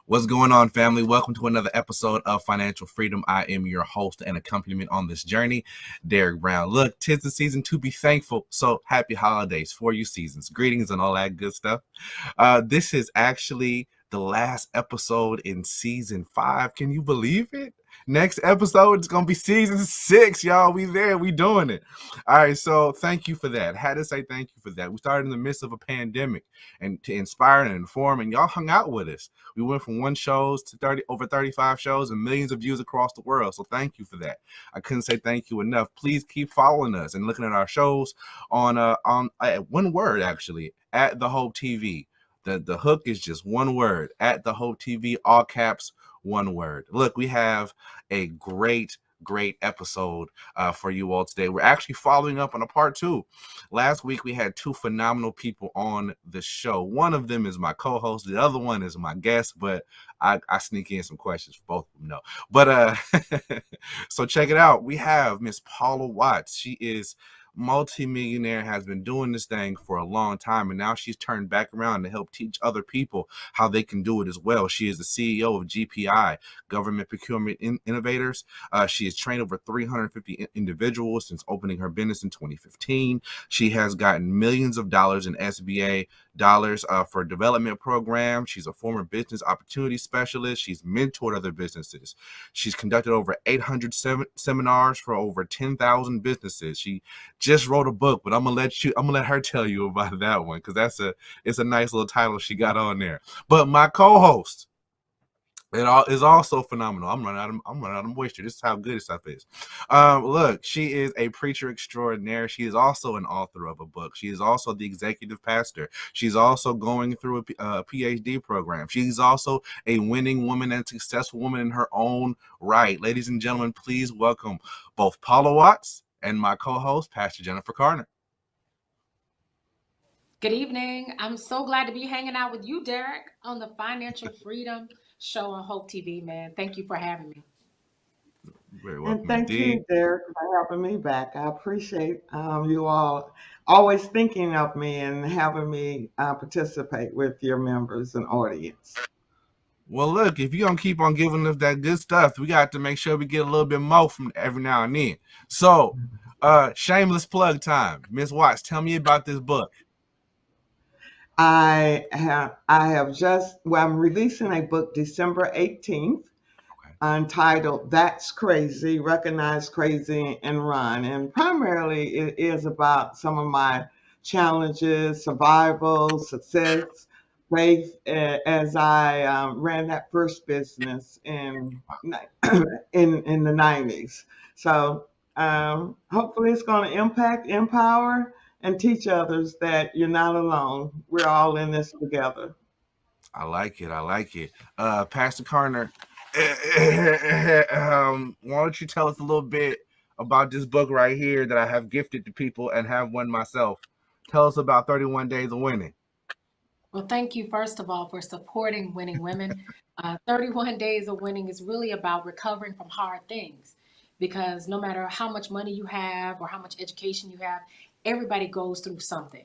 What's going on, family? Welcome to another episode of Financial Freedom. I am your host and accompaniment on this journey, Derek Brown. Look, 'tis the season to be thankful, so happy holidays for you seasons. Greetings and all that good stuff. This is actually the last episode in season 5. Can you believe it? Next episode is gonna be season 6, y'all. We there, we doing it. All right, so thank you for that. Had to say thank you for that. We started in the midst of a pandemic and to inspire and inform, and y'all hung out with us. We went from 1 shows to over 35 shows and millions of views across the world. So thank you for that. I couldn't say thank you enough. Please keep following us and looking at our shows on one word, actually, at the Hope TV. The hook is just one word, at the Hope TV, all caps, one word. Look, we have a great episode for you all today. We're actually following up on a part 2. Last week we had 2 phenomenal people on the show. One of them is my co-host, the other one is my guest, but I sneak in some questions for both of them. No, but so check it out. We have Miss Paula Watts. She is multi-millionaire, has been doing this thing for a long time, and now she's turned back around to help teach other people how they can do it as well. She is the CEO of GPI, Government Procurement Innovators. She has trained over 350 individuals since opening her business in 2015. She has gotten millions of dollars in SBA dollars for development programs. She's a former business opportunity specialist. She's mentored other businesses. She's conducted over 800 seminars for over 10,000 businesses. She just wrote a book, but I'm gonna let her tell you about that one, because it's a nice little title she got on there. But my co-host, it is also phenomenal. I'm running out of moisture. This is how good this stuff is. Look, she is a preacher extraordinaire. She is also an author of a book. She is also the executive pastor. She's also going through a PhD program. She's also a winning woman and successful woman in her own right. Ladies and gentlemen, please welcome both Paula Watts and my co-host, Pastor Jennifer Carter. Good evening. I'm so glad to be hanging out with you, Derek, on the Financial Freedom Show on Hope TV, man. Thank you for having me. Very And welcome thank indeed. you, Derek, for having me back. I appreciate you all always thinking of me and having me participate with your members and audience. Well, look, if you're going to keep on giving us that good stuff, we got to make sure we get a little bit more from every now and then. So, shameless plug time. Miss Watts, tell me about this book. I'm releasing a book December 18th entitled That's Crazy, Recognize Crazy and Run. And primarily it is about some of my challenges, survival, success, faith as I ran that first business in the 90s. So hopefully it's going to impact, empower, and teach others that you're not alone. We're all in this together. I like it. Pastor Carter, why don't you tell us a little bit about this book right here that I have gifted to people and have one myself? Tell us about 31 Days of Winning. Well, thank you, first of all, for supporting Winning Women. 31 Days of Winning is really about recovering from hard things, because no matter how much money you have or how much education you have, everybody goes through something.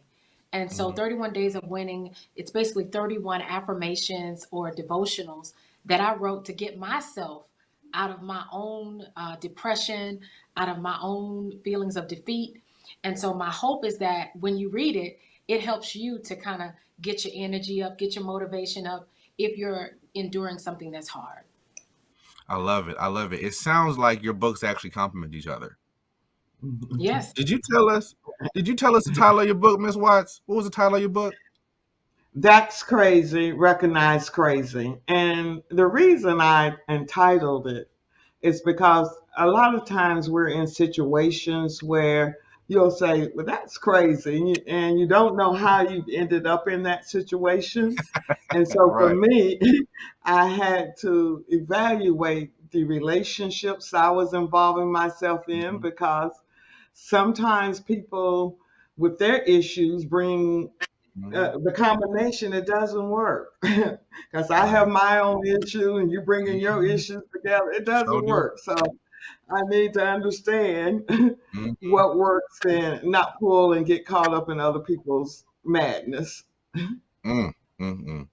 And so 31 Days of Winning, it's basically 31 affirmations or devotionals that I wrote to get myself out of my own depression, out of my own feelings of defeat. And so my hope is that when you read it, it helps you to kind of get your energy up, get your motivation up if you're enduring something that's hard. I love it. It sounds like your books actually complement each other. Yes. Did you tell us the title of your book, Miss Watts? What was the title of your book? That's Crazy, Recognize Crazy. And the reason I entitled it is because a lot of times we're in situations where you'll say, well, that's crazy. And you don't know how you ended up in that situation. And so for Right. me, I had to evaluate the relationships I was involving myself in, because sometimes people with their issues bring the combination. It doesn't work because I have Right. my own issue and you bringing your issues together. It So doesn't do. work. So I need to understand Mhm. what works and not pull and get caught up in other people's madness. Mm, mm, mm.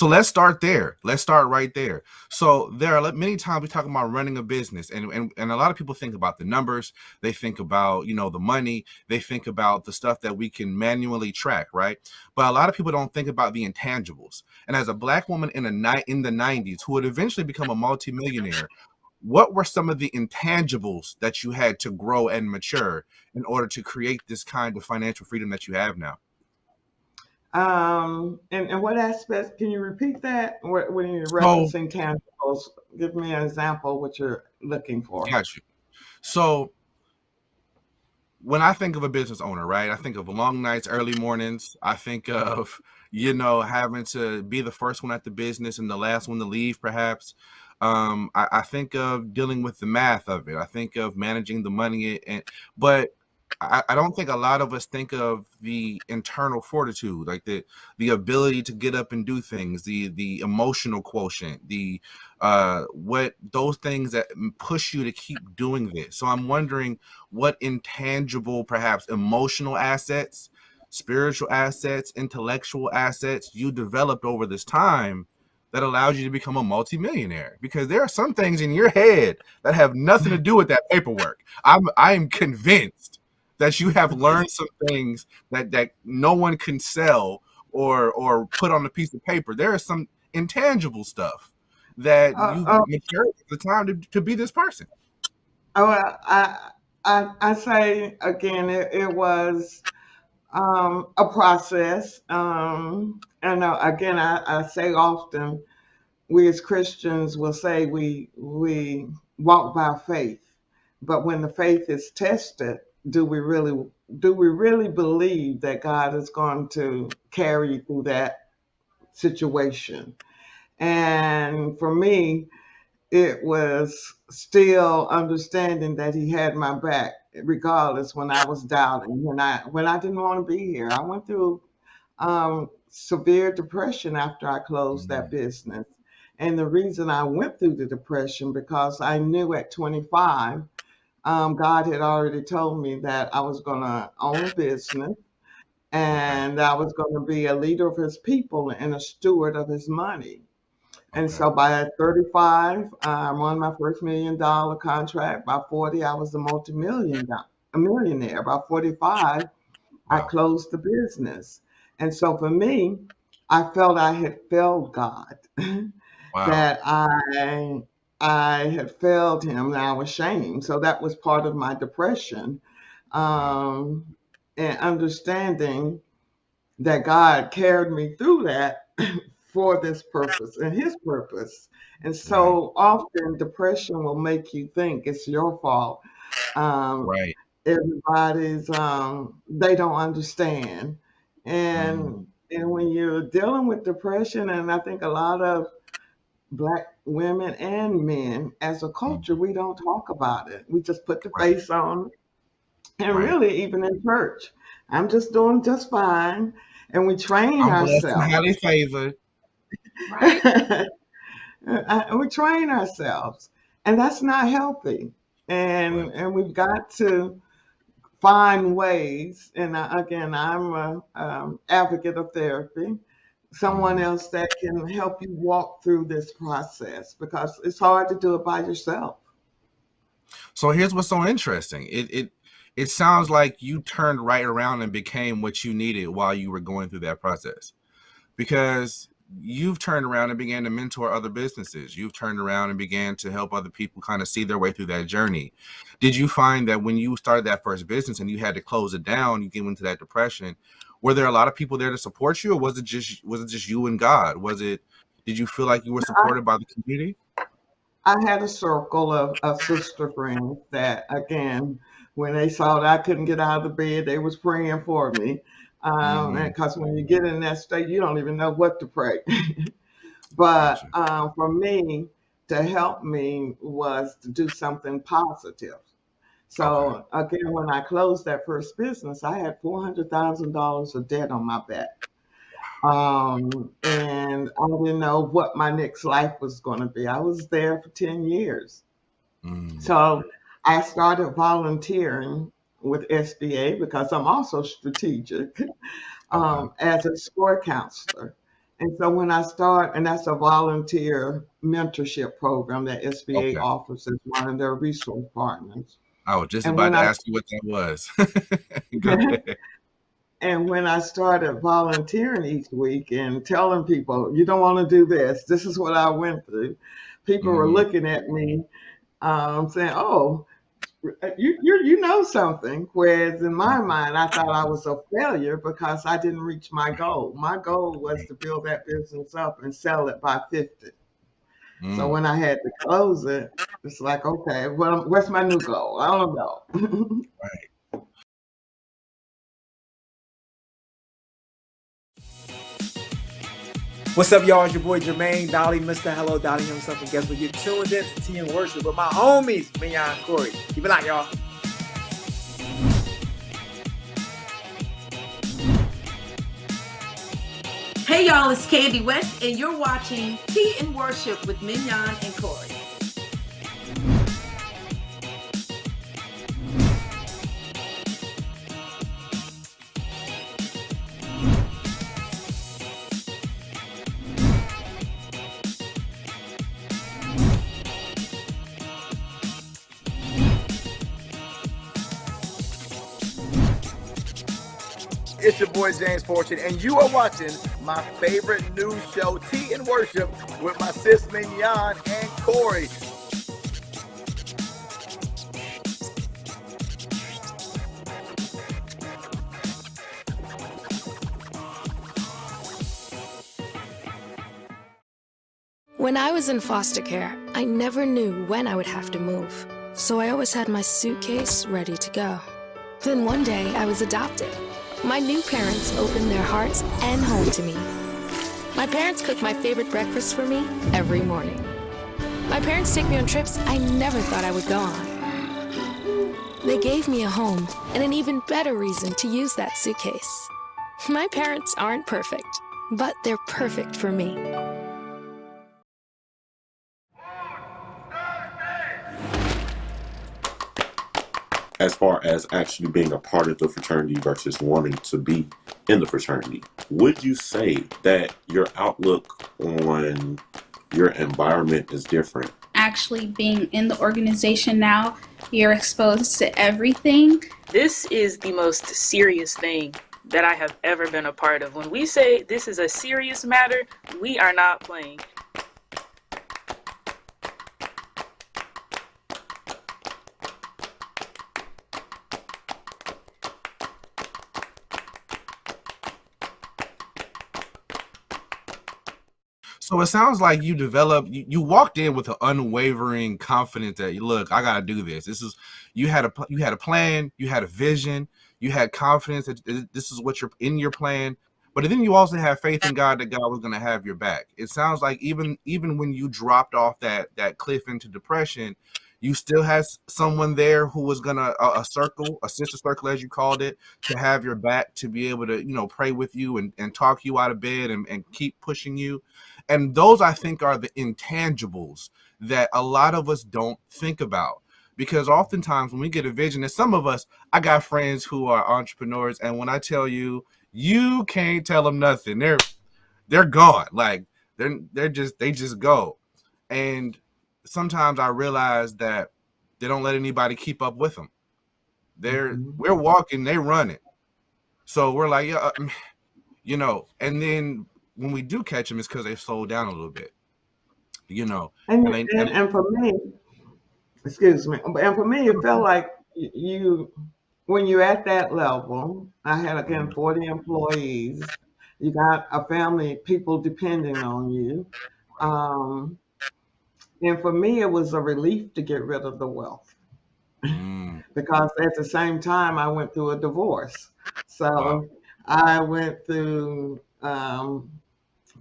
So let's start there. Let's start right there. So there are many times we talk about running a business, and a lot of people think about the numbers. They think about, the money. They think about the stuff that we can manually track, right? But a lot of people don't think about the intangibles. And as a Black woman in the 90s who would eventually become a multimillionaire, what were some of the intangibles that you had to grow and mature in order to create this kind of financial freedom that you have now? And what aspects, can you repeat that? When you're So, referencing tangibles, give me an example of what you're looking for. got you. So when I think of a business owner, right, I think of long nights, early mornings. I think of, having to be the first one at the business and the last one to leave, perhaps. I think of dealing with the math of it. I think of managing the money, but I don't think a lot of us think of the internal fortitude, like the ability to get up and do things, the emotional quotient, the what those things that push you to keep doing this. So I'm wondering what intangible, perhaps emotional assets, spiritual assets, intellectual assets you developed over this time that allows you to become a multimillionaire, because there are some things in your head that have nothing to do with that paperwork. I'm convinced that you have learned some things that no one can sell or put on a piece of paper. There is some intangible stuff that Uh, you uh, matured at the time to be this person. well, I say again, it was a process. And again, I say often, we as Christians will say we walk by faith, but when the faith is tested, do we really believe that God is going to carry you through that situation? And for me, it was still understanding that He had my back, regardless when I was doubting, when I didn't want to be here. I went through severe depression after I closed that Mm, business. And the reason I went through the depression, because I knew at 25, God had already told me that I was going to own a business okay, and I was going to be a leader of His people and a steward of His money. And okay, so by 35, I won my first $1 million contract. By 40, I was a millionaire. By 45, I wow, closed the business. And so for me, I felt I had failed God, wow, that I had failed Him, and I was ashamed. So that was part of my depression, wow, um, and understanding that God carried me through that for this purpose and His purpose. And right, so often depression will make you think it's your fault. Um, right, Everybody's they don't understand. mm, And when you're dealing with depression, and I think a lot of Black women and men as a mm, culture, we don't talk about it. We just put the right, face on. And right. really, even in church, I'm just doing just fine. And we train I'm blessed and ourselves. highly favored. Right. We train ourselves, and that's not healthy. Right. And we've got to find ways. And again, I'm a advocate of therapy, someone Mm. else that can help you walk through this process, because it's hard to do it by yourself. So here's what's so interesting. It sounds like you turned right around and became what you needed while you were going through that process, because you've turned around and began to mentor other businesses. You've turned around and began to help other people kind of see their way through that journey. Did you find that when you started that first business and you had to close it down, you came into that depression, were there a lot of people there to support you, or was it just you and God? Did you feel like you were supported by the community? I had a circle of sister friends that, again, when they saw that I couldn't get out of the bed, they was praying for me. And Hmm. because when you get in that state, you don't even know what to pray. But Gotcha. for me, to help me was to do something positive. Okay. So again, when I closed that first business, I had $400,000 of debt on my back. And I didn't know what my next life was going to be. I was there for 10 years. Mm. So I started volunteering with SBA, because I'm also strategic, Okay. as a score counselor. And so when I start, and that's a volunteer mentorship program that SBA Okay. offers as one of their resource partners. I was just And about when to I ask you what that was. Go ahead. and when I started volunteering each week and telling people, you don't want to do this, this is what I went through, people were Mm, looking at me saying, "Oh, you know something." Whereas in my mind, I thought I was a failure because I didn't reach my goal. My goal was to build that business up and sell it by 50. So mm. when I had to close it, it's like, okay, well, what's my new goal? I don't know. Right. What's up, y'all? It's your boy Jermaine Dolly, Mr. Hello Dolly himself, and guess what? You're tuned in to Tea and Worship with my homies, Mignon and Corey. Keep it out, y'all. Hey y'all, it's Candy West, and you're watching Tea and Worship with Mignon and Corey. It's your boy James Fortune, and you are watching my favorite news show, Tea and Worship, with my sis Mignon and Corey. When I was in foster care, I never knew when I would have to move, so I always had my suitcase ready to go. Then one day, I was adopted. My new parents opened their hearts and home to me. My parents cook my favorite breakfast for me every morning. My parents take me on trips I never thought I would go on. They gave me a home and an even better reason to use that suitcase. My parents aren't perfect, but they're perfect for me. As far as actually being a part of the fraternity versus wanting to be in the fraternity, would you say that your outlook on your environment is different? Actually being in the organization now, you're exposed to everything. This is the most serious thing that I have ever been a part of. When we say this is a serious matter, we are not playing. So it sounds like you walked in with an unwavering confidence that look, I gotta do this. You had a plan, you had a vision, you had confidence that this is what you're in your plan. But then you also had faith in God that God was gonna have your back. It sounds like even when you dropped off that cliff into depression, you still had someone there who was gonna a sister circle as you called it, to have your back, to be able to pray with you and talk you out of bed and keep pushing you. And those, I think, are the intangibles that a lot of us don't think about. Because oftentimes when we get a vision, and some of us, I got friends who are entrepreneurs, and when I tell you, you can't tell them nothing. They're gone. Like they just go. And sometimes I realize that they don't let anybody keep up with them. We're walking, they running. So we're like, yeah, and then when we do catch them, it's because they slowed down a little bit, And for me, excuse me, and for me, it felt like you, when you're at that level, I had again 40 employees, you got a family, people depending on you. Um, and for me, it was a relief to get rid of the wealth because at the same time, I went through a divorce. wow. So I went through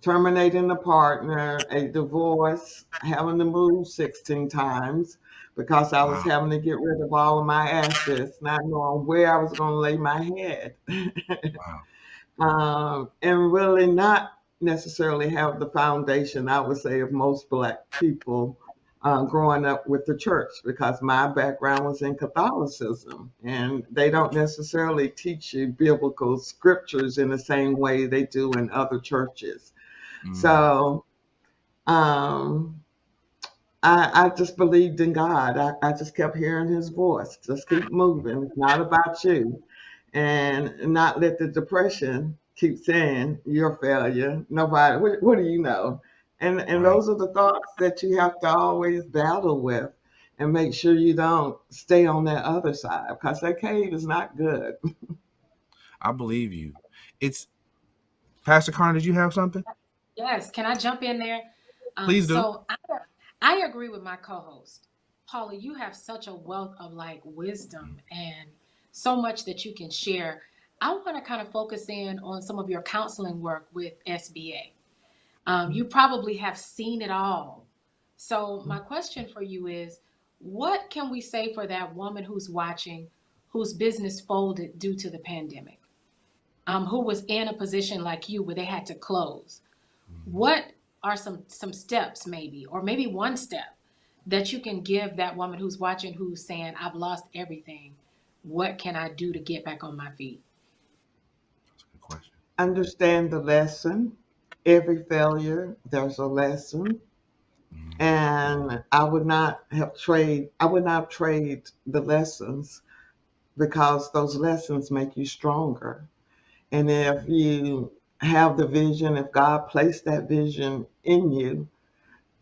terminating a partner, a divorce, having to move 16 times because I was Wow. having to get rid of all of my assets, not knowing where I was going to lay my head. Wow. And really not necessarily have the foundation, I would say, of most Black people growing up with the church, because my background was in Catholicism, and they don't necessarily teach you biblical scriptures in the same way they do in other churches. So um, I just believed in God. I just kept hearing his voice. Just keep moving. It's not about you. And not let the depression keep saying you're a failure. Nobody, what do you know? And Right. those are the thoughts that you have to always battle with and make sure you don't stay on that other side because that cave is not good. I believe you. It's Pastor Connor, did you have something? Yes, can I jump in there? Please do. So I agree with my co-host. Paula, you have such a wealth of like wisdom and so much that you can share. I want to kind of focus in on some of your counseling work with SBA. You probably have seen it all. So my question for you is, what can we say for that woman who's watching, whose business folded due to the pandemic, who was in a position like you where they had to close? What are some steps maybe, or maybe one step that you can give that woman who's watching, who's saying, I've lost everything. What can I do to get back on my feet? Good question. Understand the lesson. Every failure, there's a lesson. And I would not trade the lessons because those lessons make you stronger. And if you have the vision, if God placed that vision in you,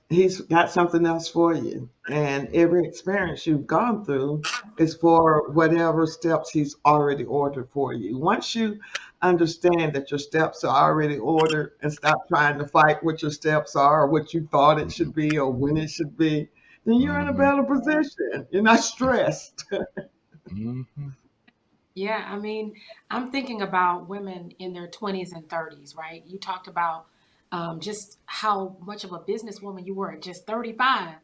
He's got something else for you. And every experience you've gone through is for whatever steps He's already ordered for you. Once you understand that your steps are already ordered and stop trying to fight what your steps are or what you thought it should be or when it should be, then you're in a Mm-hmm. better position. You're not stressed. Mm-hmm. Yeah, I mean, I'm thinking about women in their 20s and 30s, right? You talked about just how much of a businesswoman you were at just 35.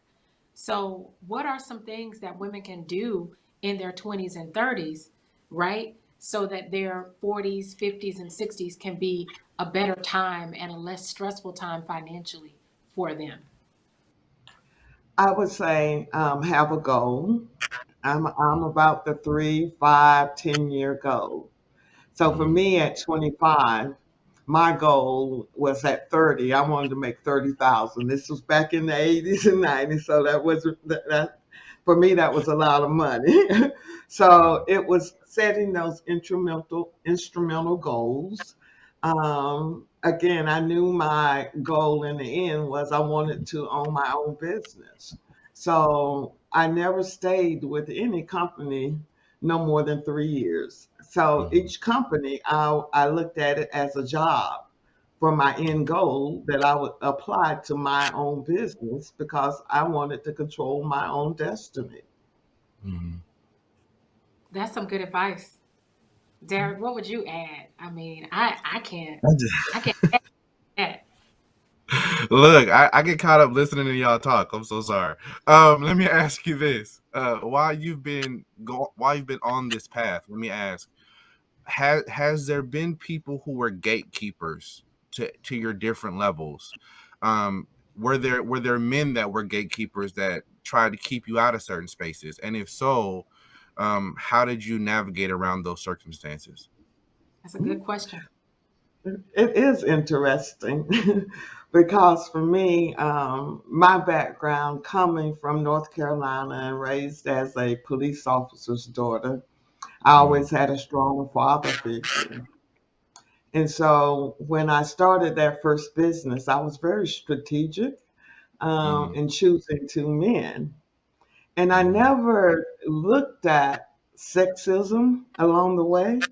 So, what are some things that women can do in their 20s and 30s, right? So that their 40s, 50s, and 60s can be a better time and a less stressful time financially for them. I would say have a goal. I'm about the 3, 5, 10 year goal. So for Mm-hmm. me at 25, my goal was at 30. I wanted to make 30,000. This was back in the 80s and 90s, so that was that for me that was a lot of money. So it was setting those instrumental goals. Again, I knew my goal in the end was I wanted to own my own business. So I never stayed with any company no more than 3 years. So Mm-hmm. each company, I looked at it as a job for my end goal that I would apply to my own business because I wanted to control my own destiny. Mm-hmm. That's some good advice. Derek, what would you add? I mean, I can't add that. Look, I get caught up listening to y'all talk. I'm so sorry. Let me ask you this: while you've been on this path, let me ask: has there been people who were gatekeepers to your different levels? Um, were there men that were gatekeepers that tried to keep you out of certain spaces? And if so, how did you navigate around those circumstances? That's a good question. It is interesting because for me, my background coming from North Carolina and raised as a police officer's daughter, I Mm-hmm. always had a strong father figure. And so when I started that first business, I was very strategic Mm-hmm. in choosing two men. And I Mm-hmm. never looked at sexism along the way.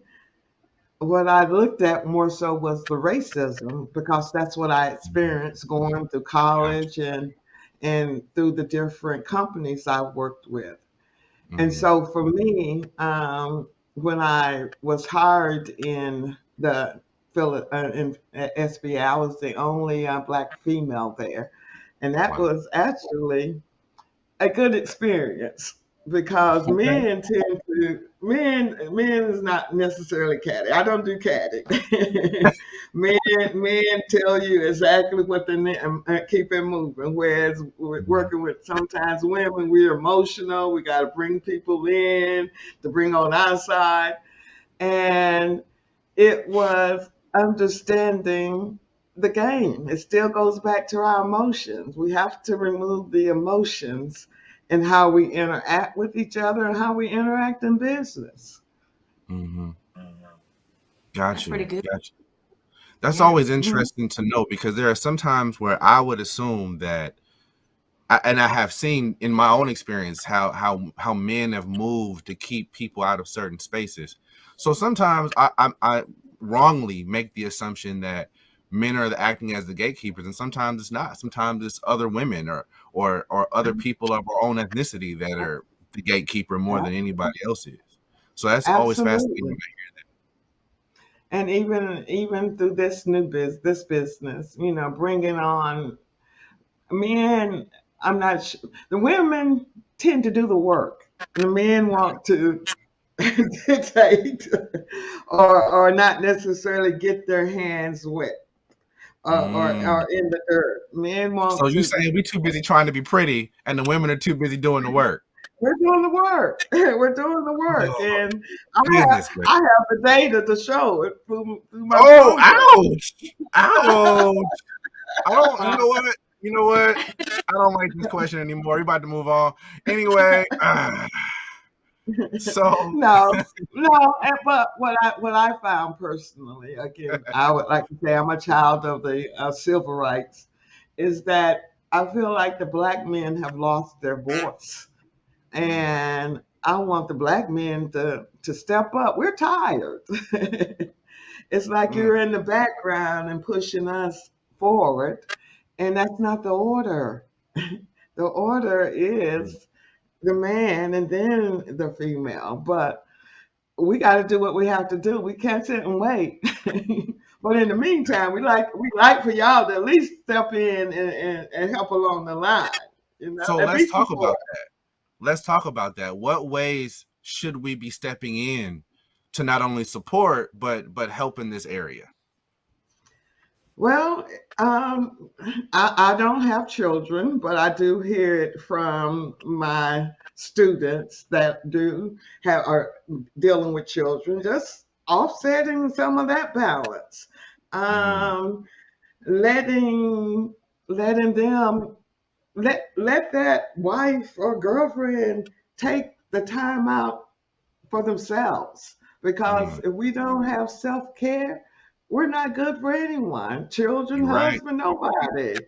What I looked at more so was the racism because that's what I experienced going through Gotcha. college and through the different companies I worked with. And Mm-hmm. so for me, when I was hired in the in SBA, I was the only black female there, and that Wow. was actually a good experience because Okay. men is not necessarily catty. I don't do catty. men men tell you exactly what they need and keep it moving. Whereas Mm-hmm. working with sometimes women, we're emotional. We got to bring people in to bring on our side, and it was understanding the game. It still goes back to our emotions. We have to remove the emotions in how we interact with each other and how we interact in business. Mm-hmm. That's Got pretty you. good. Got you. That's Yeah. always interesting to know, because there are some times where I would assume that, and I have seen in my own experience how men have moved to keep people out of certain spaces. So sometimes I wrongly make the assumption that men are acting as the gatekeepers, and sometimes it's not. Sometimes it's other women or other people of our own ethnicity that are the gatekeeper more than anybody else is. So that's always fascinating. Absolutely. And even through this business, bringing on men, I'm not sure. The women tend to do the work. The men want to dictate or not necessarily get their hands wet or in the dirt. Men So want you to. saying we too busy trying to be pretty, and the women are too busy doing the work? We're doing the work. We're doing the work, Oh, and goodness gracious. I have the data to show it through my Oh, program. ouch. I don't, you know what? I don't like this question anymore. We're about to move on. Anyway, so No, no, but what I found personally, again, I would like to say I'm a child of the civil rights, is that I feel like the black men have lost their voice, and I want the black men to step up. We're tired. It's like mm, you're in the background and pushing us forward, and that's not the order. The order is the man and then the female, but we got to do what we have to do. We can't sit and wait. But in the meantime, we like for y'all to at least step in and help along the line. so And be support. let's talk about that. What ways should we be stepping in to not only support but help in this area? Well, I don't have children, but I do hear it from my students that are dealing with children, just offsetting some of that balance. Mm, Um, letting letting them let that wife or girlfriend take the time out for themselves, because mm, if we don't have self-care, we're not good for anyone, children, you're right. husband, nobody.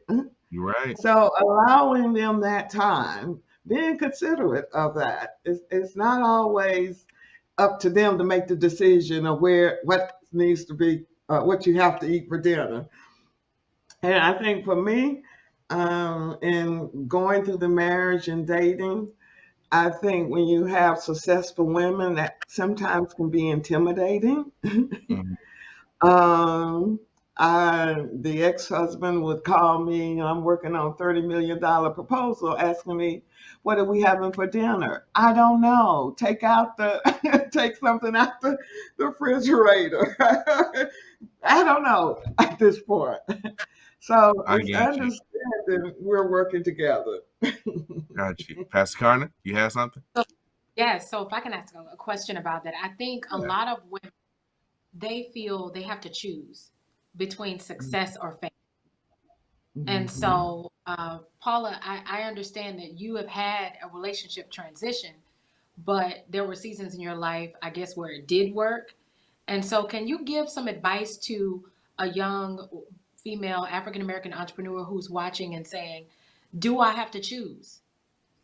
You're right. So allowing them that time, being considerate of that, it's not always up to them to make the decision of what needs to be what you have to eat for dinner. And I think for me, in going through the marriage and dating, I think when you have successful women, that sometimes can be intimidating. Mm, um, the ex-husband would call me, I'm working on $30 million proposal, asking me, what are we having for dinner? I don't know. Take something out the refrigerator. I don't know at this point. So I it's got you. understanding we're working together. Got you. Pastor Carter, you have something? So, yeah, so if I can ask a question about that, I think a Yeah. lot of women, they feel they have to choose between success or fame. And Mhm. so, Paula, I understand that you have had a relationship transition, but there were seasons in your life, I guess, where it did work. And so, can you give some advice to a young female African American entrepreneur who's watching and saying, do I have to choose?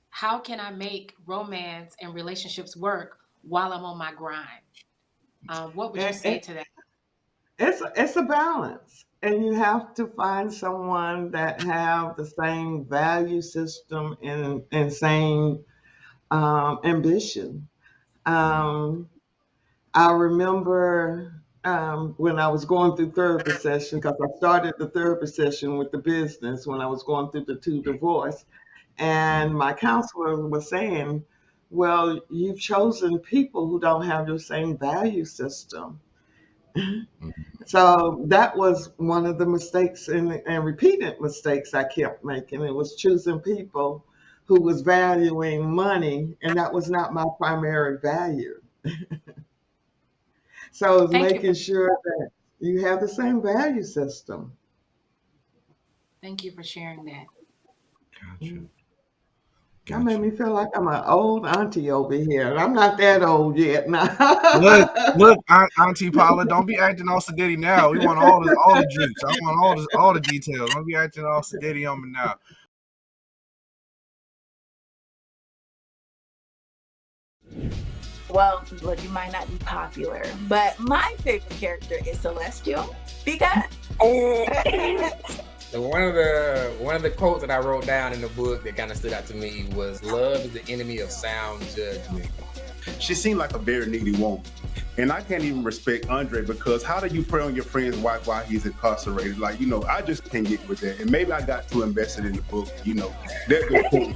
How can I make romance and relationships work while I'm on my grind? What would you It, say it, to that? it's a balance, and you have to find someone that have the same value system and same ambition. Mm, Um, I remember when I was going through therapy session, because I started the therapy session with the business when I was going through the two divorce, and mm, my counselor was saying, "Well, you've chosen people who don't have your same value system." mm. So that was one of the mistakes and repeated mistakes I kept making. It was choosing people who was valuing money, and that was not my primary value. So it's Thank you for making sure that you have the same value system. Thank you for sharing that. Gotcha. That made Gotcha. me feel like I'm an old auntie over here, and I'm not that old yet now. Look, Auntie Paula, don't be acting all sedity now. We want all the juice. I want all the details. Don't be acting all sedity on me now. Well, look, you might not be popular, but my favorite character is Celestial because So one of the quotes that I wrote down in the book that kind of stood out to me was, "Love is the enemy of sound judgment." She seemed like a very needy woman. And I can't even respect Andre because how do you prey on your friend's wife while he's incarcerated? Like, I just can't get with that. And maybe I got too invested in the book, That's the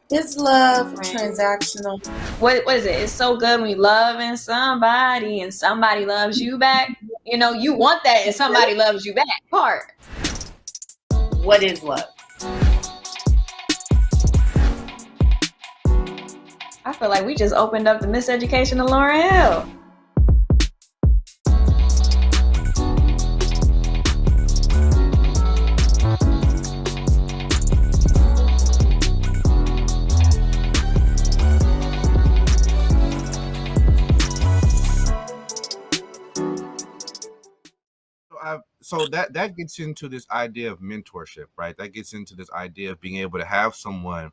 Is love transactional? What is it? It's so good when you loving somebody and somebody loves you back. You want that and somebody loves you back part. What is love? I feel like we just opened up the miseducation of Lauryn Hill. So that gets into this idea of mentorship, right? That gets into this idea of being able to have someone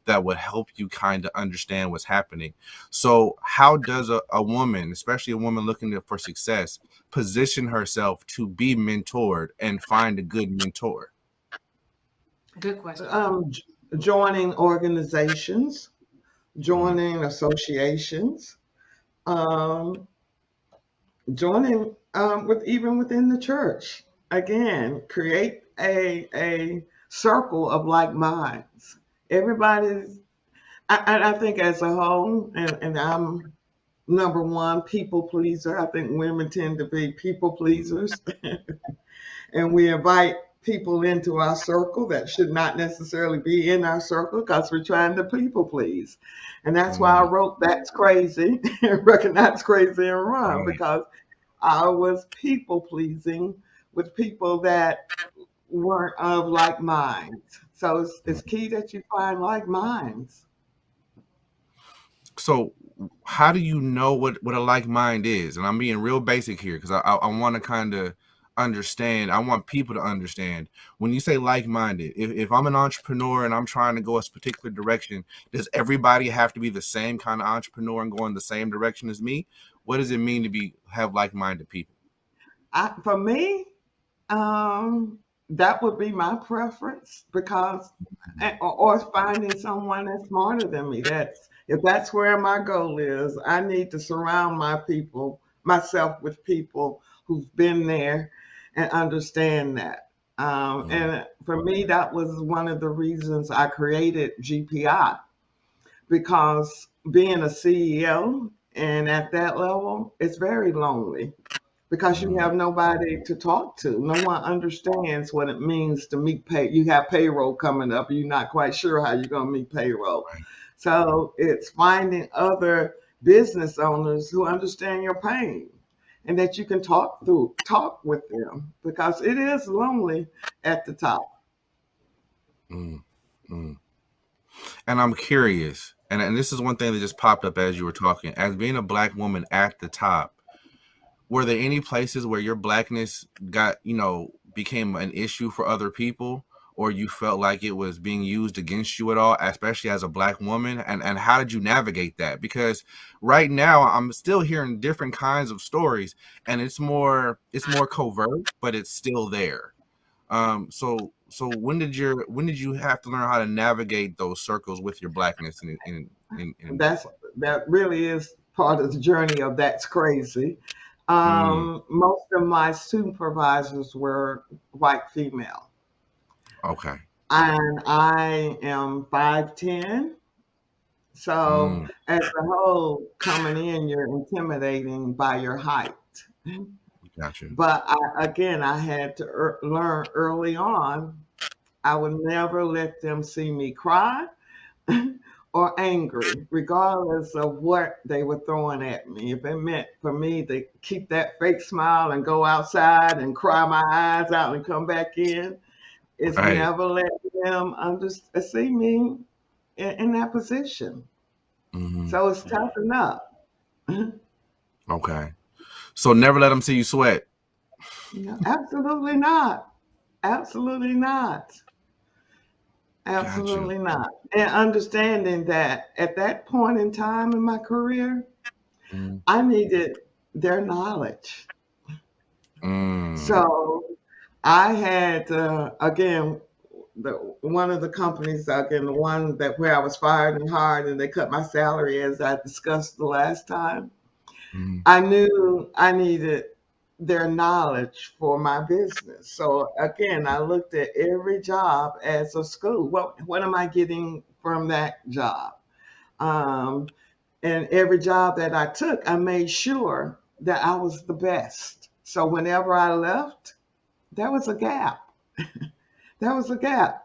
that would help you kind of understand what's happening. So how does a woman, especially a woman looking for success, position herself to be mentored and find a good mentor? Good question. Joining organizations, joining associations, joining even within the church. Again, create a circle of like minds. Everybody's, I think as a whole, and I'm number one, people pleaser. I think women tend to be people pleasers. And we invite people into our circle that should not necessarily be in our circle because we're trying to people please. And that's why I wrote That's Crazy, Recognize Crazy and Run, because I was people pleasing with people that weren't of like minds. So it's key that you find like minds. So how do you know what a like mind is? And I'm being real basic here because I want to kind of understand. I want people to understand when you say like-minded. If I'm an entrepreneur and I'm trying to go a particular direction, does everybody have to be the same kind of entrepreneur and go in the same direction as me? What does it mean to have like-minded people? For me, that would be my preference because, or finding someone that's smarter than me. If that's where my goal is, I need to surround myself with people who've been there and understand that. And for me, that was one of the reasons I created GPI, because being a CEO and at that level, it's very lonely because you have nobody to talk to. No one understands what it means to meet pay. You have payroll coming up. You're not quite sure how you're going to meet payroll. So it's finding other business owners who understand your pain and that you can talk with them, because it is lonely at the top. And I'm curious, and this is one thing that just popped up as you were talking, as being a Black woman at the top, were there any places where your Blackness became an issue for other people, or you felt like it was being used against you at all, especially as a Black woman? And how did you navigate that? Because right now I'm still hearing different kinds of stories, and it's more covert, but it's still there. So when did you have to learn how to navigate those circles with your Blackness? That really is part of the journey of That's Crazy. Most of my supervisors were white female. Okay. And I am 5'10". So as a whole, coming in, you're intimidating by your height. Gotcha. But I had to learn early on, I would never let them see me cry or angry, regardless of what they were throwing at me. If it meant for me to keep that fake smile and go outside and cry my eyes out and come back in, it's Right. never let them see me in that position. So it's toughen up. Okay. So never let them see you sweat. No, absolutely not. Absolutely not. Absolutely not. And understanding that at that point in time in my career, I needed their knowledge. So I had, again, one of the companies, again, the one that where I was fired and hired and they cut my salary as I discussed the last time. I knew I needed their knowledge for my business. So again, I looked at every job as a school. What am I getting from that job? And every job that I took, I made sure that I was the best. So whenever I left, there was a gap. There was a gap.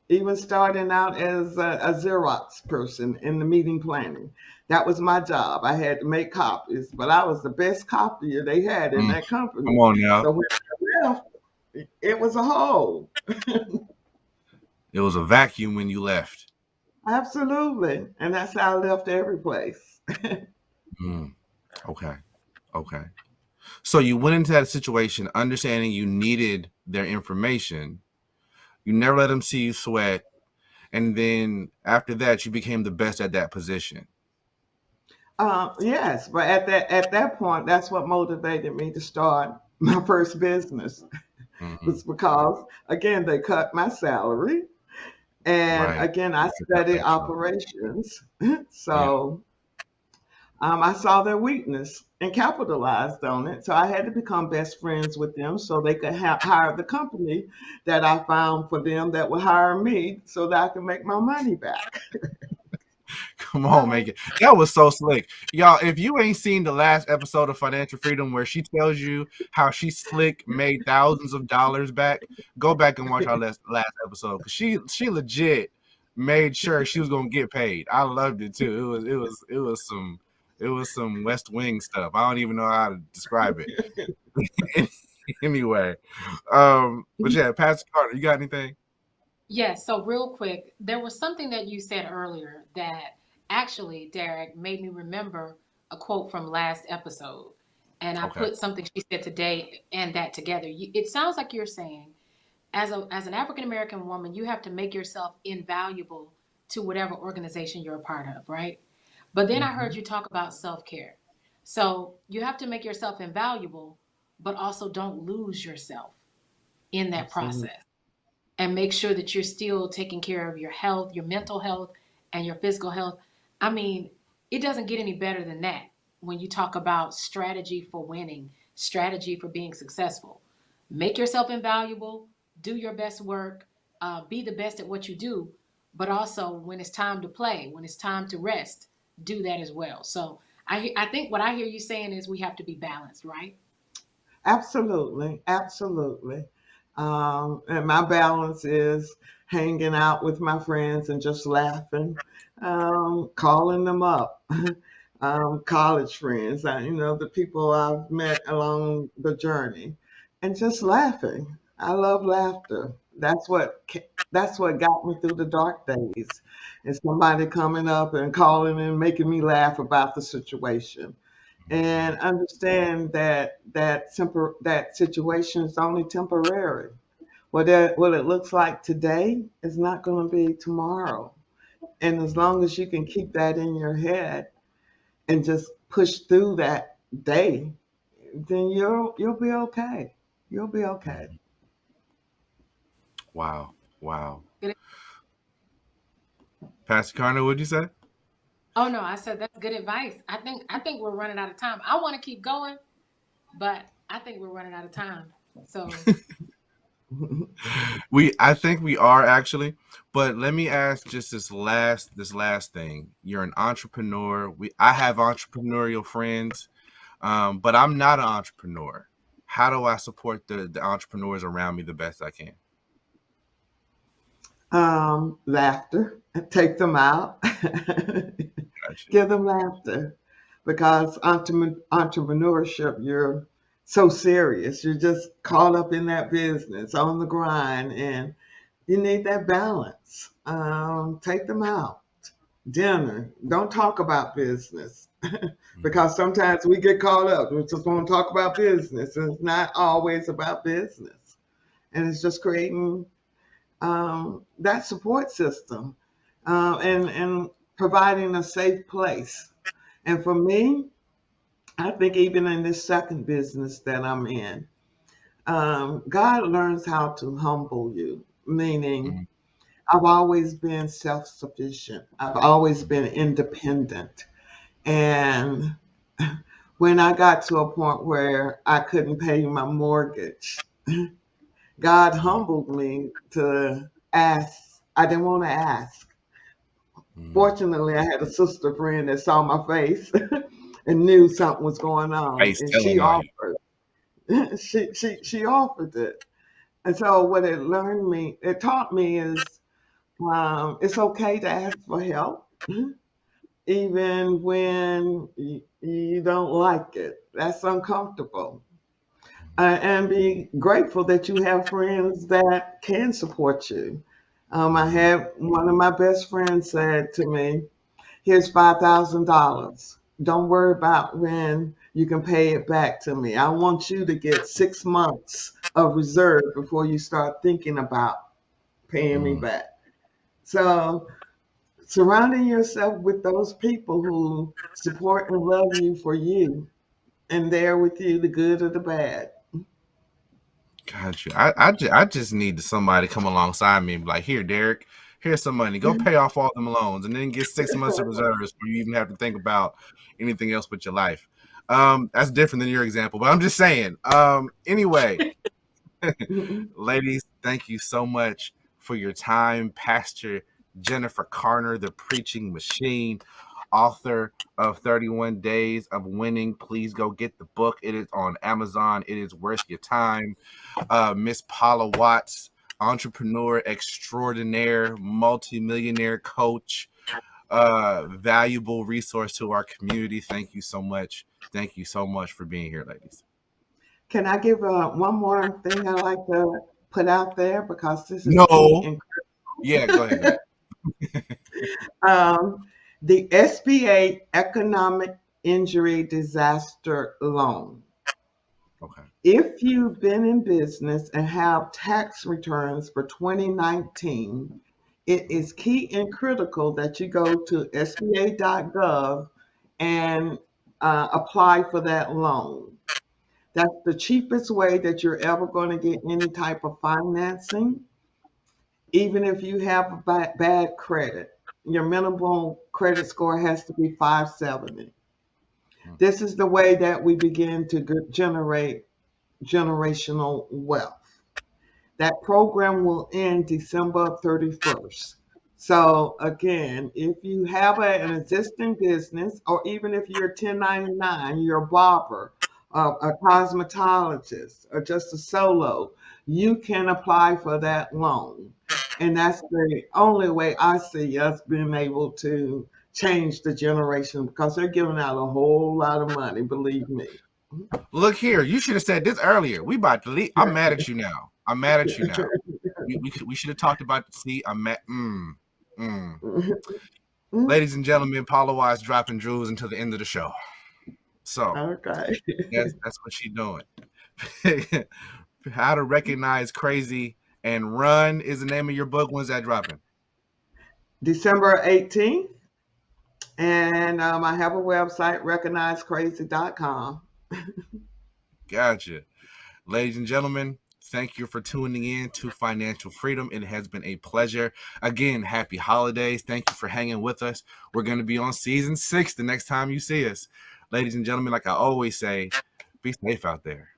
Even starting out as a Xerox person in the meeting planning. That was my job. I had to make copies, but I was the best copier they had in that company. Come on now. So when I left, it was a hole. It was a vacuum when you left. Absolutely. And that's how I left every place. Okay. Okay. So you went into that situation understanding you needed their information. You never let them see you sweat. And then after that, you became the best at that position. Yes, but at that point, that's what motivated me to start my first business. Was because again they cut my salary, and again I studied operations. So I saw their weakness and capitalized on it. So I had to become best friends with them so they could hire the company that I found for them that would hire me so that I could make my money back. Come on, Macon. That was so slick. Y'all, if you ain't seen the last episode of Financial Freedom where she tells you how she slick made thousands of dollars back, go back and watch our last episode because she legit made sure she was gonna get paid. I loved it too. It was some West Wing stuff. I don't even know how to describe it. Anyway, but yeah, Pastor Carter, you got anything? Yes, so real quick, there was something that you said earlier that actually, Derek, made me remember a quote from last episode. And I put something she said today and that together. It sounds like you're saying, as an African American woman, you have to make yourself invaluable to whatever organization you're a part of, right? But then I heard you talk about self-care. So you have to make yourself invaluable, but also don't lose yourself in that process. And make sure that you're still taking care of your health, your mental health, and your physical health. I mean, it doesn't get any better than that when you talk about strategy for winning, strategy for being successful. Make yourself invaluable, do your best work, be the best at what you do, but also when it's time to play, when it's time to rest, do that as well. So I think what I hear you saying is we have to be balanced, right? Absolutely, absolutely. And my balance is hanging out with my friends and just laughing, calling them up, college friends, the people I've met along the journey, and just laughing. I love laughter. That's what got me through the dark days. Is somebody coming up and calling and making me laugh about the situation and understand that situation is only temporary. What it looks like today is not going to be tomorrow. And as long as you can keep that in your head and just push through that day, then you'll be okay. You'll be okay. Wow. Pastor Carter, what'd you say? Oh no, I said that's good advice. I think we're running out of time. I want to keep going, but I think we're running out of time. So I think we are actually, but let me ask just this last thing. You're an entrepreneur. I have entrepreneurial friends, but I'm not an entrepreneur. How do I support the entrepreneurs around me the best I can? Laughter. Take them out. Gotcha. Give them laughter. Because entrepreneurship, you're so serious. You're just caught up in that business, on the grind, and you need that balance. Take them out. Dinner. Don't talk about business. Because sometimes we get caught up. We just want to talk about business. And it's not always about business. And it's just creating that support system and providing a safe place. And for me, I think even in this second business that I'm in, God learns how to humble you, meaning I've always been self-sufficient. I've always been independent. And when I got to a point where I couldn't pay my mortgage, God humbled me to ask. I didn't want to ask. Fortunately, I had a sister friend that saw my face and knew something was going on, Face and telling she on you. offered. She offered it, and so what it taught me is it's okay to ask for help, even when you don't like it. That's uncomfortable. And be grateful that you have friends that can support you. I had one of my best friends said to me, "Here's $5,000. Don't worry about when you can pay it back to me. I want you to get 6 months of reserve before you start thinking about paying me back." So surrounding yourself with those people who support and love you for you and there with you, the good or the bad. Gotcha. I just need somebody to come alongside me and be like, here, Derek, here's some money. Go pay off all them loans and then get 6 months of reserves before you even have to think about anything else but your life. That's different than your example, but I'm just saying. Anyway, ladies, thank you so much for your time. Pastor Jennifer Carner, the preaching machine, author of 31 Days of Winning. Please go get the book. It is on Amazon. It is worth your time. Miss Paula Watts, entrepreneur extraordinaire, multimillionaire coach, valuable resource to our community. Thank you so much. Thank you so much for being here, ladies. Can I give one more thing I like to put out there because this is No. key and critical? Yeah, go ahead. The SBA Economic Injury Disaster Loan. Okay. If you've been in business and have tax returns for 2019, it is key and critical that you go to sba.gov and apply for that loan. That's the cheapest way that you're ever going to get any type of financing, even if you have a bad credit. Your minimum credit score has to be 570. This is the way that we begin to generate generational wealth. That program will end December 31st. So again, if you have an existing business, or even if you're 1099, you're a barber, a cosmetologist, or just a solo, you can apply for that loan. And that's the only way I see us being able to change the generation, because they're giving out a whole lot of money, believe me. Look here, you should have said this earlier. We about to leave. I'm mad at you now. We should have talked about the see. I'm mad. Ladies and gentlemen, Paula Wise dropping jewels until the end of the show. So okay, that's what she's doing. How to Recognize Crazy and Run is the name of your book. When's that dropping? December 18th. And I have a website, recognizecrazy.com. Gotcha. Ladies and gentlemen, thank you for tuning in to Financial Freedom. It has been a pleasure. Again, happy holidays. Thank you for hanging with us. We're going to be on season 6 the next time you see us. Ladies and gentlemen, like I always say, Be safe out there.